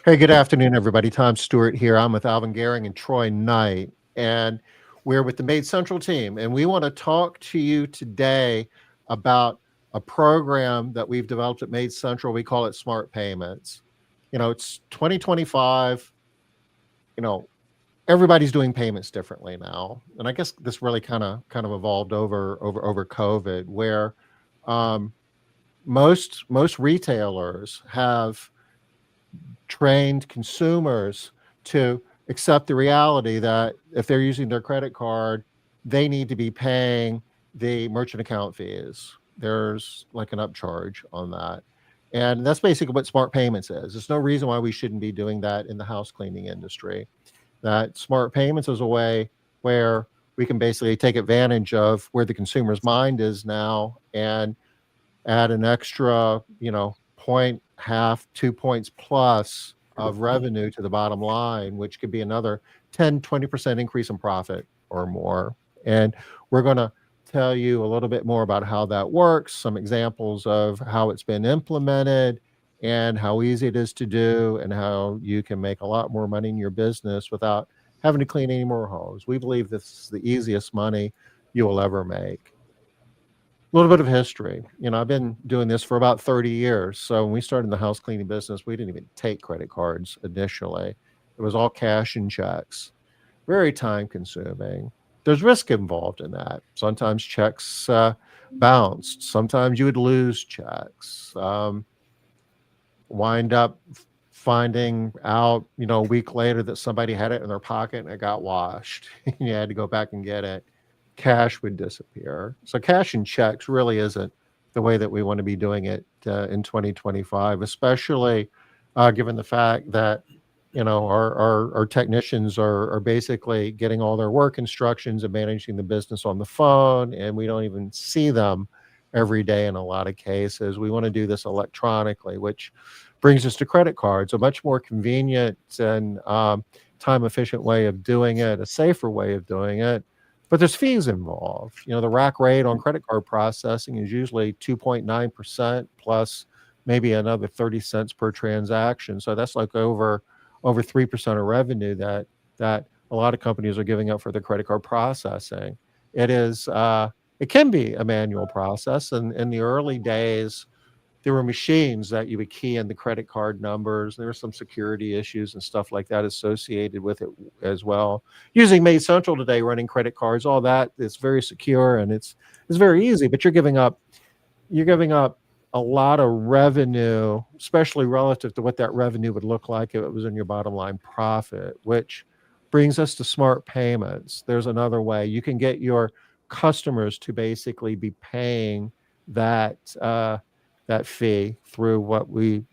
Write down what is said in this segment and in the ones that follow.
Hey, good afternoon, everybody. Tom Stewart here. I'm with Alvin Gehring and Troy Knight, and we're with the MaidCentral team. And we want to talk to you today about a program that we've developed at MaidCentral. We call it Smart Payments. It's 2025. You know, everybody's doing payments differently now, and I guess this really kind of evolved over COVID, where um, most retailers have trained consumers to accept the reality that if they're using their credit card, they need to be paying the merchant account fees. There's like an upcharge on that. And that's basically what smart payments is. There's no reason why we shouldn't be doing that in the house cleaning industry. That smart payments is a way where we can basically take advantage of where the consumer's mind is now and add an extra, point, half, 2 points plus of revenue to the bottom line, which could be another 10, 20% increase in profit or more. And we're going to tell you a little bit more about how that works, some examples of how it's been implemented, and how easy it is to do, and how you can make a lot more money in your business without having to clean any more homes. We believe this is the easiest money you will ever make. A little bit of history. I've been doing this for about 30 years. So when we started in the house cleaning business, we didn't even take credit cards initially. It was all cash and checks. Very time consuming. There's risk involved in that. Sometimes checks bounced. Sometimes you would lose checks. Wind up finding out, a week later that somebody had it in their pocket and it got washed. You had to go back and get it. Cash would disappear. So cash and checks really isn't the way that we want to be doing it in 2025, especially given the fact that our technicians are basically getting all their work instructions and managing the business on the phone, and we don't even see them every day in a lot of cases. We want to do this electronically, which brings us to credit cards, a much more convenient and time efficient way of doing it, a safer way of doing it. But there's fees involved. The rack rate on credit card processing is usually 2.9% plus maybe another 30 cents per transaction. So that's like over 3% of revenue that a lot of companies are giving up for their credit card processing. It can be a manual process. And in the early days, there were machines that you would key in the credit card numbers. There were some security issues and stuff like that associated with it as well. Using MaidCentral today, running credit cards, all that, it's very secure and it's very easy. But you're giving up a lot of revenue, especially relative to what that revenue would look like if it was in your bottom line profit. Which brings us to smart payments. There's another way you can get your customers to basically be paying that fee through what we,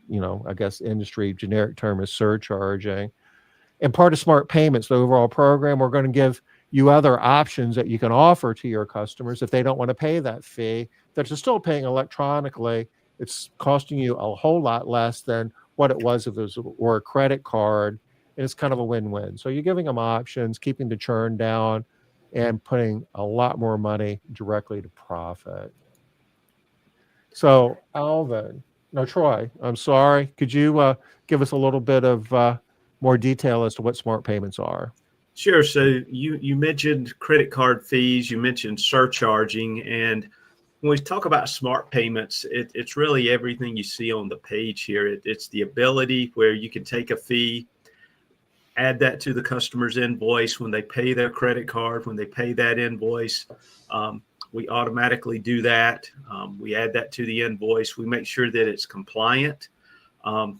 I guess industry generic term is surcharging. And part of smart payments, the overall program, we're going to give you other options that you can offer to your customers if they don't want to pay that fee, that you're still paying electronically. It's costing you a whole lot less than what it was if it were a credit card. And it's kind of a win-win. So you're giving them options, keeping the churn down, and putting a lot more money directly to profit. So, Alvin, no, Troy, I'm sorry. Could you give us a little bit of more detail as to what smart payments are? Sure. So you mentioned credit card fees, you mentioned surcharging, and when we talk about smart payments, it's really everything you see on the page here. It's the ability where you can take a fee, add that to the customer's invoice when they pay their credit card, when they pay that invoice. We automatically do that. We add that to the invoice. We make sure that it's compliant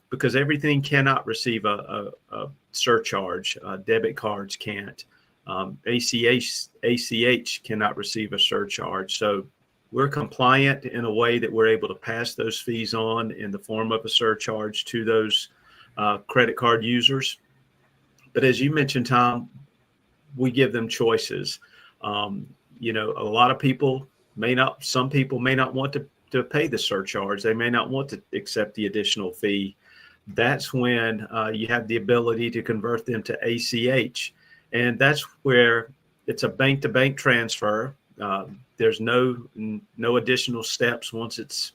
because everything cannot receive a surcharge. Debit cards can't. ACH cannot receive a surcharge. So we're compliant in a way that we're able to pass those fees on in the form of a surcharge to those credit card users. But as you mentioned, Tom, we give them choices. A lot of people some people may not want to pay the surcharge. They may not want to accept the additional fee. That's when you have the ability to convert them to ACH. And that's where it's a bank-to-bank transfer. There's no additional steps once it's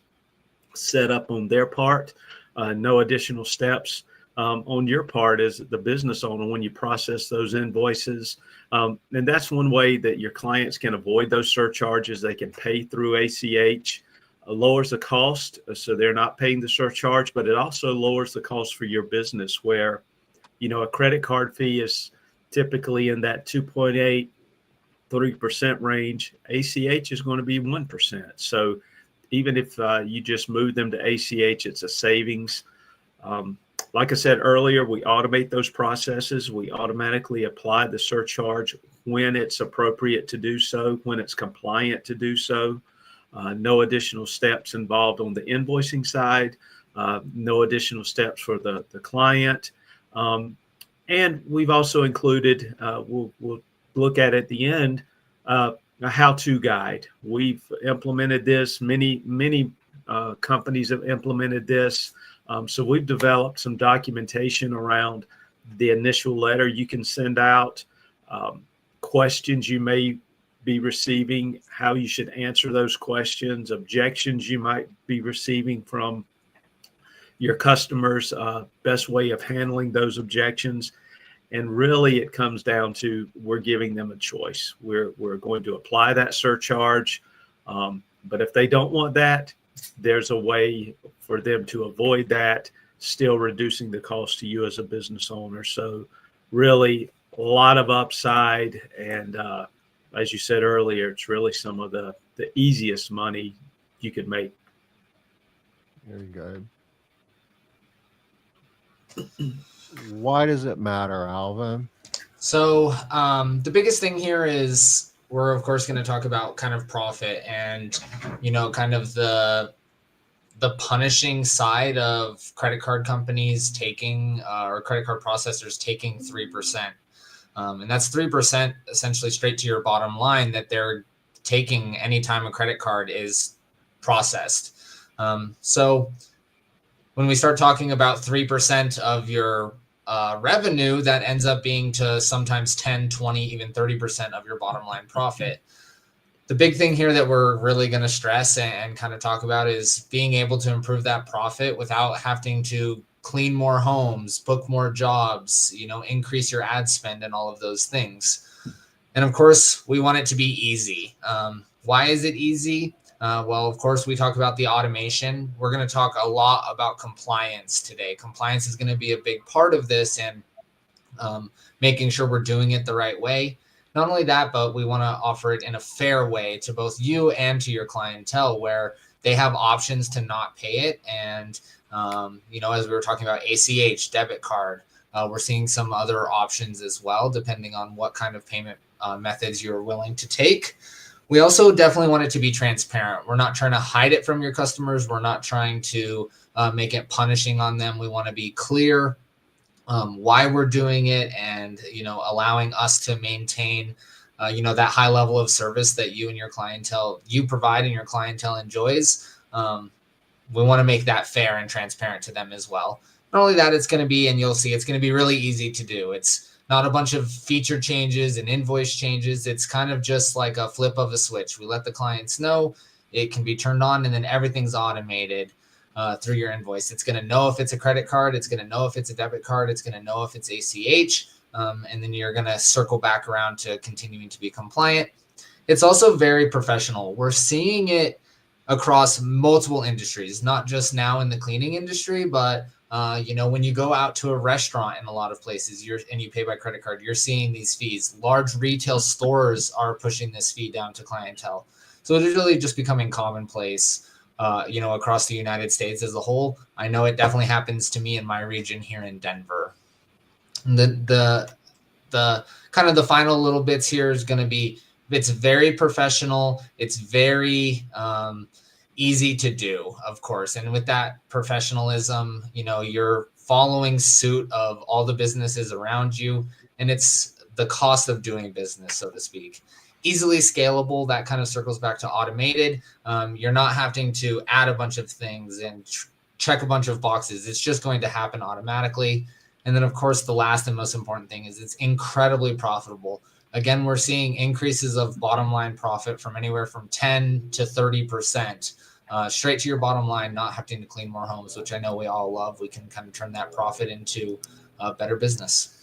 set up on their part, no additional steps. on your part as the business owner when you process those invoices. And that's one way that your clients can avoid those surcharges. They can pay through ACH, lowers the cost, so they're not paying the surcharge, but it also lowers the cost for your business where, a credit card fee is typically in that 2.8, 3% range. ACH is going to be 1%. So even if you just move them to ACH, it's a savings. Like I said earlier, we automate those processes. We automatically apply the surcharge when it's appropriate to do so, when it's compliant to do so. No additional steps involved on the invoicing side, no additional steps for the client. And we've also included, we'll look at the end, a how-to guide. We've implemented this. Many companies have implemented this. So we've developed some documentation around the initial letter you can send out, questions you may be receiving, how you should answer those questions, objections you might be receiving from your customers, best way of handling those objections. And really it comes down to we're giving them a choice. We're going to apply that surcharge. But if they don't want that, there's a way for them to avoid that, still reducing the cost to you as a business owner. So really a lot of upside. And as you said earlier, it's really some of the easiest money you could make. Very good. Why does it matter, Alvin? So the biggest thing here is we're of course going to talk about kind of profit and, kind of the punishing side of credit card companies taking or credit card processors taking 3%. And that's 3% essentially straight to your bottom line that they're taking anytime a credit card is processed. So when we start talking about 3% of your revenue, that ends up being to sometimes 10, 20, even 30% of your bottom line profit. The big thing here that we're really going to stress and kind of talk about is being able to improve that profit without having to clean more homes, book more jobs, increase your ad spend and all of those things. And of course, we want it to be easy. Why is it easy? Well, of course, we talk about the automation. We're going to talk a lot about compliance today. Compliance is going to be a big part of this and making sure we're doing it the right way. Not only that, but we want to offer it in a fair way to both you and to your clientele where they have options to not pay it. And, as we were talking about ACH, debit card, we're seeing some other options as well, depending on what kind of payment methods you're willing to take. We also definitely want it to be transparent. We're not trying to hide it from your customers. We're not trying to make it punishing on them. We want to be clear why we're doing it and, allowing us to maintain, that high level of service that you and your clientele, you provide and your clientele enjoys. We want to make that fair and transparent to them as well. Not only that, it's going to be, and you'll see, it's going to be really easy to do. It's not a bunch of feature changes and invoice changes. It's kind of just like a flip of a switch. We let the clients know it can be turned on and then everything's automated through your invoice. It's going to know if it's a credit card. It's going to know if it's a debit card. It's going to know if it's ACH. And then you're going to circle back around to continuing to be compliant. It's also very professional. We're seeing it across multiple industries, not just now in the cleaning industry, but when you go out to a restaurant in a lot of places and you pay by credit card, you're seeing these fees. Large retail stores are pushing this fee down to clientele. So it is really just becoming commonplace, across the United States as a whole. I know it definitely happens to me in my region here in Denver. The kind of the final little bits here is going to be, it's very professional. It's very easy to do, of course. And with that professionalism, you're following suit of all the businesses around you. And it's the cost of doing business, so to speak. Easily scalable, that kind of circles back to automated. You're not having to add a bunch of things and check a bunch of boxes. It's just going to happen automatically. And then, of course, the last and most important thing is it's incredibly profitable. Again, we're seeing increases of bottom line profit from anywhere from 10 to 30%. straight to your bottom line, not having to clean more homes, which I know we all love. We can kind of turn that profit into a better business.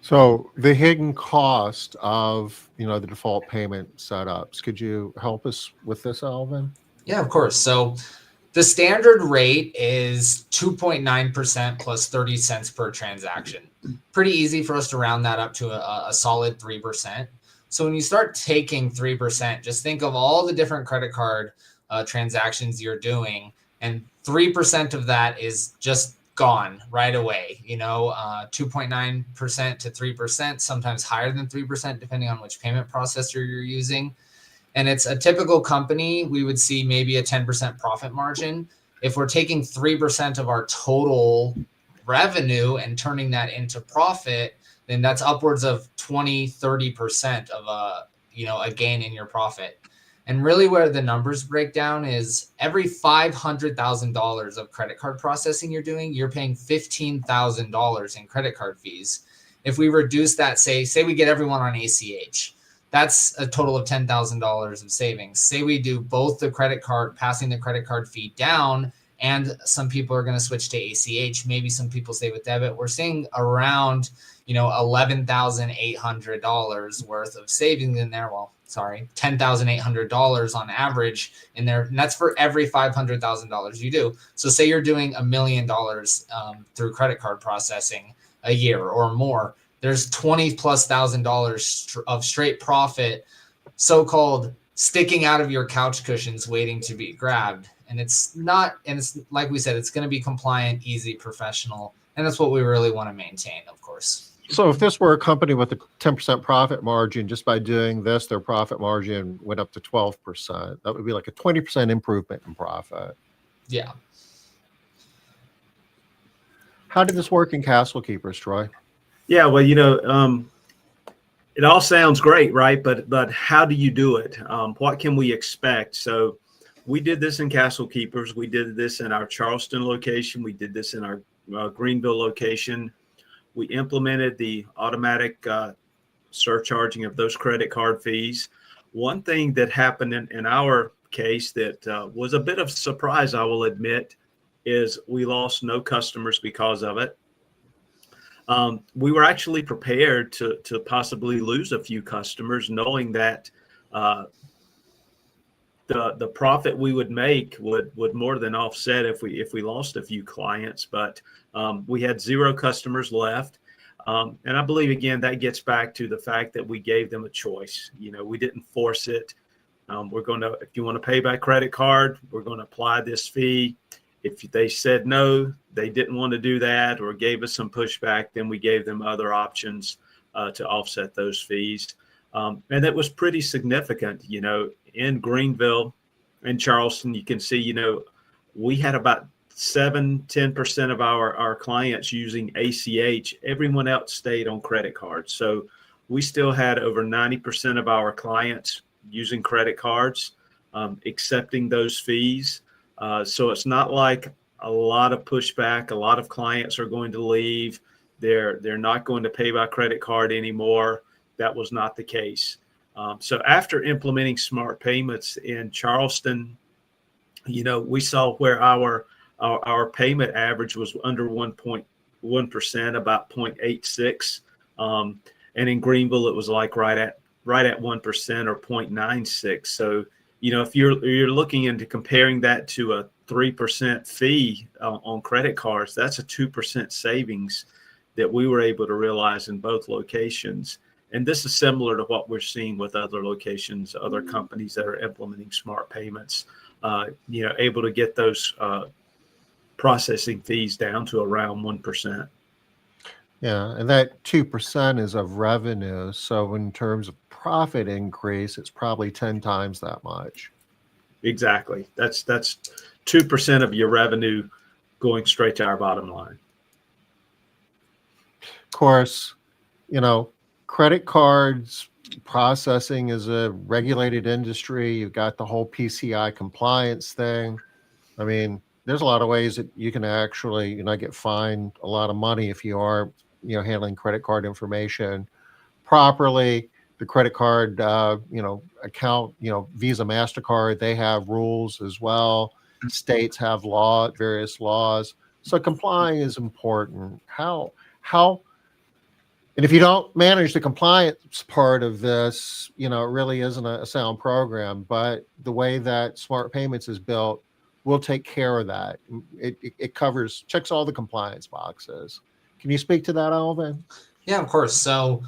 So the hidden cost of, the default payment setups, could you help us with this, Alvin? Yeah, of course. So the standard rate is 2.9% plus 30 cents per transaction. Pretty easy for us to round that up to a solid 3%. So when you start taking 3%, just think of all the different credit card transactions you're doing, and 3% of that is just gone right away. 2.9% to 3%, sometimes higher than 3%, depending on which payment processor you're using. And it's a typical company, we would see maybe a 10% profit margin. If we're taking 3% of our total revenue and turning that into profit, then that's upwards of 20, 30% of a gain in your profit. And really where the numbers break down is every $500,000 of credit card processing you're doing, you're paying $15,000 in credit card fees. If we reduce that, say we get everyone on ACH, that's a total of $10,000 of savings. Say we do both the credit card, passing the credit card fee down, and some people are going to switch to ACH. Maybe some people stay with debit. We're seeing around, $11,800 worth of savings in there. Well, sorry, $10,800 on average in there. And that's for every $500,000 you do. So say you're doing $1 million through credit card processing a year or more. There's $20,000+ of straight profit, so-called sticking out of your couch cushions waiting to be grabbed. And it's like we said, it's going to be compliant, easy, professional. And that's what we really want to maintain, of course. So if this were a company with a 10% profit margin, just by doing this, their profit margin went up to 12%. That would be like a 20% improvement in profit. Yeah. How did this work in Castle Keepers, Troy? Yeah, well, it all sounds great, right? But how do you do it? What can we expect? So we did this in Castle Keepers. We did this in our Charleston location. We did this in our Greenville location. We implemented the automatic surcharging of those credit card fees. One thing that happened in our case that was a bit of a surprise, I will admit, is we lost no customers because of it. We were actually prepared to possibly lose a few customers, knowing that the profit we would make would more than offset if we lost a few clients. But we had 0 customers left. And I believe, again, that gets back to the fact that we gave them a choice. We didn't force it. If you want to pay by credit card, we're going to apply this fee. If they said no, they didn't want to do that or gave us some pushback, then we gave them other options to offset those fees. And that was pretty significant. In Greenville and Charleston, you can see, we had about 10% of our clients using ACH. Everyone else stayed on credit cards. So we still had over 90% of our clients using credit cards, accepting those fees. So it's not like a lot of pushback. A lot of clients are going to leave. They're not going to pay by credit card anymore. That was not the case. So after implementing smart payments in Charleston, we saw where our payment average was under 1.1%, about 0.86. And in Greenville, it was like right at 1% or 0.96. So, if you're looking into comparing that to a 3% fee on credit cards, that's a 2% savings that we were able to realize in both locations. And this is similar to what we're seeing with other locations, other companies that are implementing smart payments, able to get those processing fees down to around 1%. Yeah, and that 2% is of revenue. So in terms of profit increase, it's probably 10 times that much. Exactly. That's 2% of your revenue going straight to our bottom line. Of course, credit cards processing is a regulated industry. You've got the whole PCI compliance thing. I mean, there's a lot of ways that you can actually, get fined a lot of money if you are, handling credit card information properly. the credit card, account, Visa, MasterCard, they have rules as well. States have various laws. So complying is important. And if you don't manage the compliance part of this, it really isn't a sound program. But the way that Smart Payments is built will take care of that. It checks all the compliance boxes. Can you speak to that, Alvin? Yeah, of course. So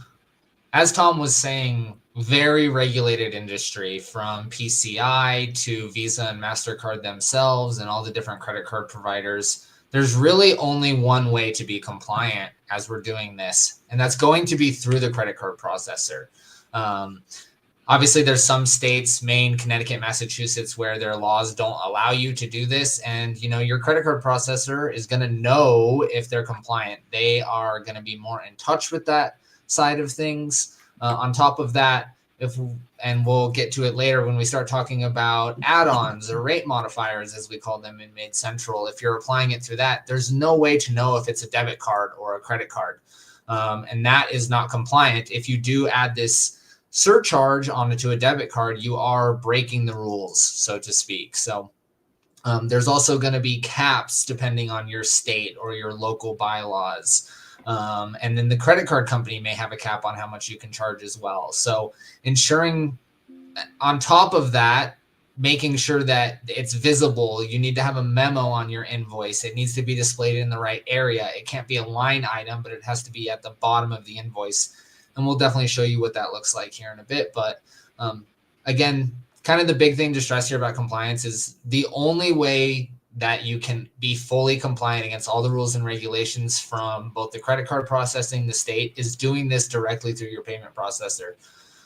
as Tom was saying, very regulated industry, from PCI to Visa and MasterCard themselves and all the different credit card providers. There's really only one way to be compliant as we're doing this, and that's going to be through the credit card processor. Obviously, there's some states, Maine, Connecticut, Massachusetts, where their laws don't allow you to do this. And, your credit card processor is going to know if they're compliant. They are going to be more in touch with that side of things. On top of that, and we'll get to it later when we start talking about add-ons or rate modifiers, as we call them in MaidCentral. If you're applying it through that, there's no way to know if it's a debit card or a credit card. And that is not compliant. If you do add this surcharge onto a debit card, you are breaking the rules, so to speak. So there's also going to be caps depending on your state or your local bylaws. And then the credit card company may have a cap on how much you can charge as well. So ensuring, on top of that, making sure that it's visible. You need to have a memo on your invoice. It needs to be displayed in the right area. It can't be a line item, but it has to be at the bottom of the invoice. And we'll definitely show you what that looks like here in a bit. But again, kind of the big thing to stress here about compliance is the only way that you can be fully compliant against all the rules and regulations from both the credit card processing, the state, is doing this directly through your payment processor.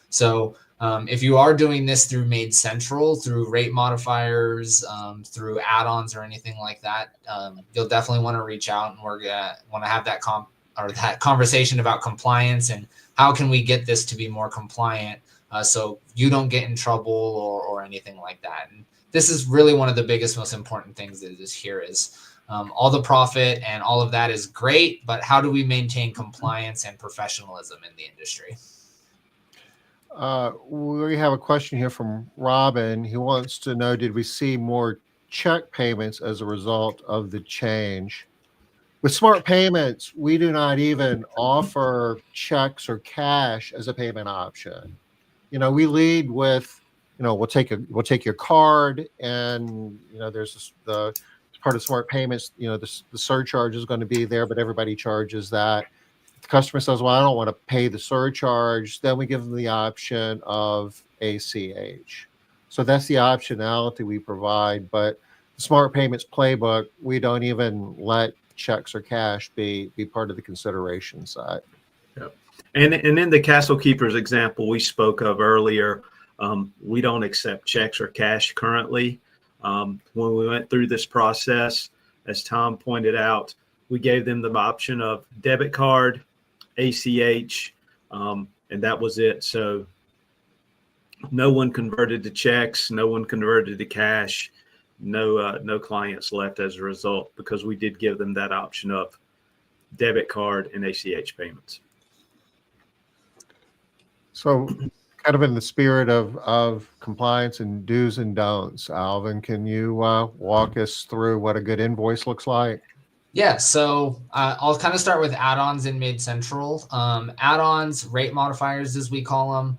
So if you are doing this through MaidCentral, through rate modifiers, through add-ons or anything like that, you'll definitely want to reach out, and we're gonna want to have that conversation about compliance and how can we get this to be more compliant, so you don't get in trouble or anything like that. And this is really one of the biggest, most important things that is here is all the profit and all of that is great, but how do we maintain compliance and professionalism in the industry? We have a question here from Robin. He wants to know, did we see more check payments as a result of the change? With Smart Payments, we do not even offer checks or cash as a payment option. We lead with, we'll take your card, and there's the part of Smart Payments. The surcharge is going to be there, but everybody charges that. If the customer says, "Well, I don't want to pay the surcharge," then we give them the option of ACH. So that's the optionality we provide. But the Smart Payments playbook, we don't even let checks or cash be part of the consideration side. Yep. And in the Castle Keepers example we spoke of earlier, we don't accept checks or cash currently. When we went through this process, as Tom pointed out, we gave them the option of debit card, ACH, and that was it. So no one converted to checks, no one converted to cash. No clients left as a result, because we did give them that option of debit card and ACH payments. So kind of in the spirit of compliance and do's and don'ts, Alvin, can you walk us through what a good invoice looks like? Yeah, so I'll kind of start with add-ons in MaidCentral. Add-ons, rate modifiers, as we call them.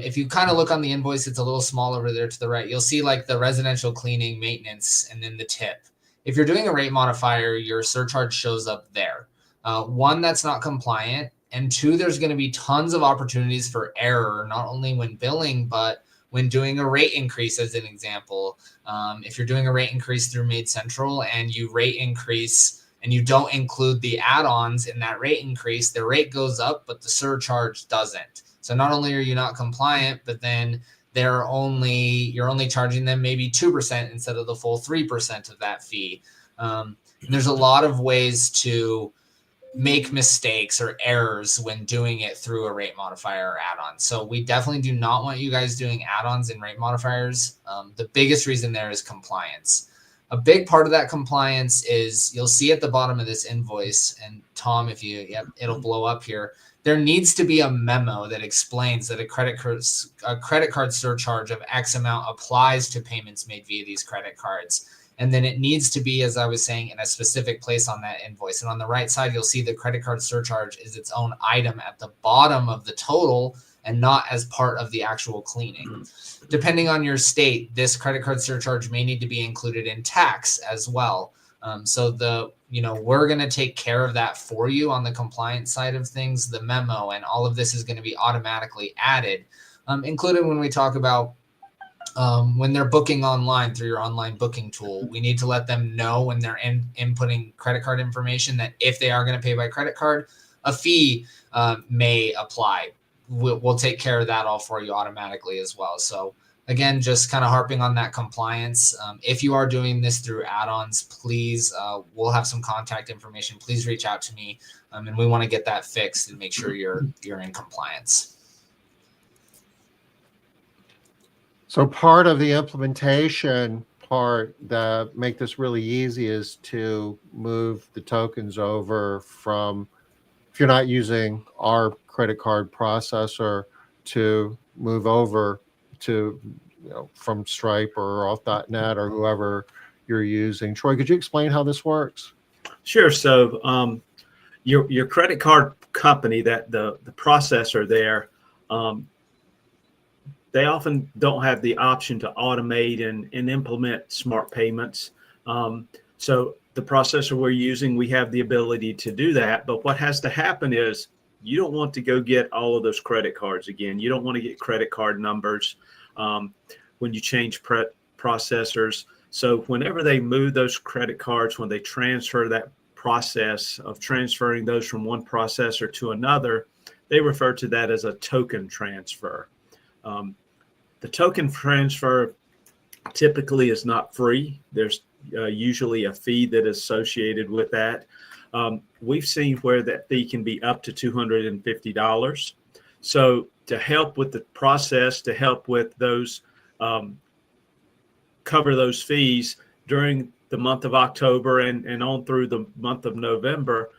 If you kind of look on the invoice, it's a little small over there to the right. You'll see like the residential cleaning, maintenance, and then the tip. If you're doing a rate modifier, your surcharge shows up there. One, that's not compliant. And two, there's going to be tons of opportunities for error, not only when billing, but when doing a rate increase, as an example. If you're doing a rate increase through MaidCentral and you rate increase and you don't include the add-ons in that rate increase, the rate goes up, but the surcharge doesn't. So not only are you not compliant, but then you're only charging them maybe 2% instead of the full 3% of that fee. And there's a lot of ways to make mistakes or errors when doing it through a rate modifier or add-on. So we definitely do not want you guys doing add-ons and rate modifiers. The biggest reason there is compliance. A big part of that compliance is, you'll see at the bottom of this invoice, and Tom, if it'll blow up here. there needs to be a memo that explains that a credit card surcharge of X amount applies to payments made via these credit cards. And then it needs to be, as I was saying, in a specific place on that invoice. And on the right side, you'll see the credit card surcharge is its own item at the bottom of the total and not as part of the actual cleaning. Depending on your state, this credit card surcharge may need to be included in tax as well. So we're going to take care of that for you on the compliance side of things. The memo and all of this is going to be automatically added, including when we talk about when they're booking online through your online booking tool. We need to let them know when they're inputting credit card information that if they are going to pay by credit card, a fee may apply. We'll take care of that all for you automatically as well. So again, just kind of harping on that compliance. If you are doing this through add-ons, please, we'll have some contact information. Please reach out to me, and we want to get that fixed and make sure you're in compliance. So part of the implementation part that make this really easy is to move the tokens over from, if you're not using our credit card processor, to move over to, from Stripe or Auth.net or whoever you're using. Troy, could you explain how this works? Sure. So your credit card company, that the processor there, they often don't have the option to automate and implement smart payments. So the processor we're using, we have the ability to do that. But what has to happen is you don't want to go get all of those credit cards again. You don't want to get credit card numbers when you change processors. So whenever they move those credit cards, when they transfer that process of transferring those from one processor to another, they refer to that as a token transfer. The token transfer typically is not free. There's usually a fee that is associated with that. We've seen where that fee can be up to $250. So to help with the process, to help with those, cover those fees during the month of October and on through the month of November,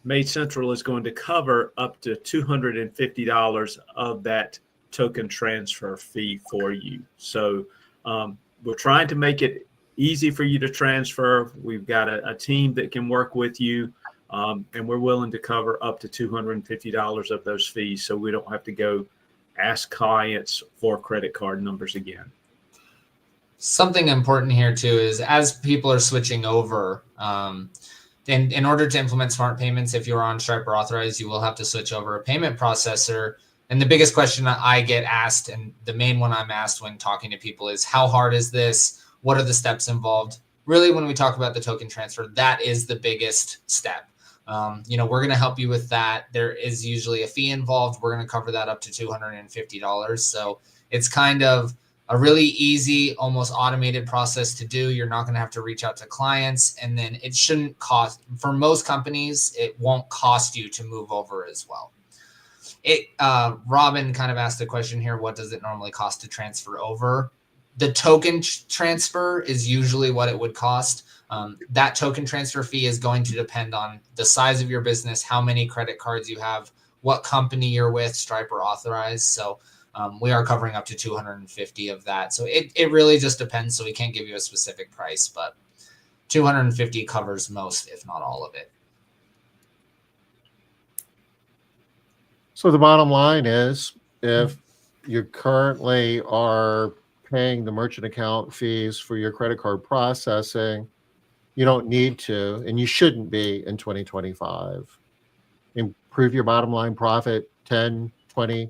MaidCentral is going to cover up to $250 of that token transfer fee for you. So we're trying to make it easy for you to transfer. We've got a team that can work with you, and we're willing to cover up to $250 of those fees, so we don't have to go ask clients for credit card numbers again. Something important here too is as people are switching over, in order to implement smart payments, if you're on Stripe or Authorized, you will have to switch over a payment processor. And the biggest question that I get asked, and the main one I'm asked when talking to people, is how hard is this? What are the steps involved? Really, when we talk about the token transfer, that is the biggest step. We're going to help you with that. There is usually a fee involved. We're going to cover that up to $250. So it's kind of a really easy, almost automated process to do. You're not going to have to reach out to clients, and then it shouldn't cost, for most companies, it won't cost you to move over as well. Robin kind of asked the question here, what does it normally cost to transfer over? The token transfer is usually what it would cost. That token transfer fee is going to depend on the size of your business, how many credit cards you have, what company you're with, Stripe or Authorized. So we are covering up to $250 of that. So it really just depends. So we can't give you a specific price, but $250 covers most, if not all of it. So the bottom line is, if you currently are paying the merchant account fees for your credit card processing, you don't need to, and you shouldn't be in 2025. Improve your bottom line profit 10, 20%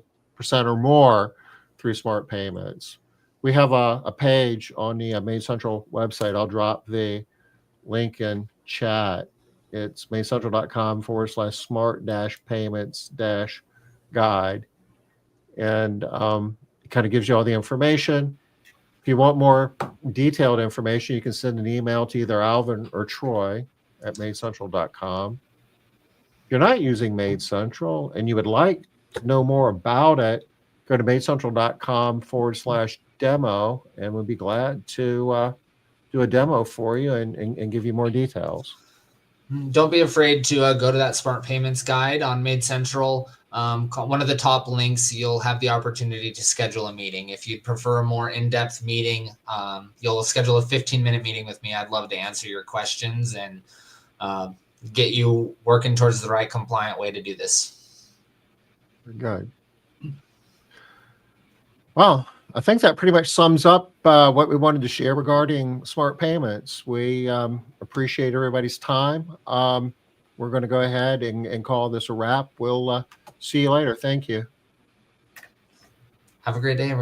or more through smart payments. We have a page on the MaidCentral website. I'll drop the link in chat. It's maidcentral.com/smart-payments-guide. And it kind of gives you all the information. If you want more detailed information, you can send an email to either Alvin or Troy at maidcentral.com. If you're not using MaidCentral and you would like to know more about it, go to maidcentral.com/demo, and we'll be glad to do a demo for you and give you more details. Don't be afraid to go to that Smart Payments guide on MaidCentral. One of the top links, you'll have the opportunity to schedule a meeting. If you'd prefer a more in-depth meeting, you'll schedule a 15-minute meeting with me. I'd love to answer your questions and get you working towards the right compliant way to do this. Very good. Well, I think that pretty much sums up what we wanted to share regarding smart payments. We appreciate everybody's time. We're going to go ahead and call this a wrap. We'll see you later. Thank you. Have a great day, everyone.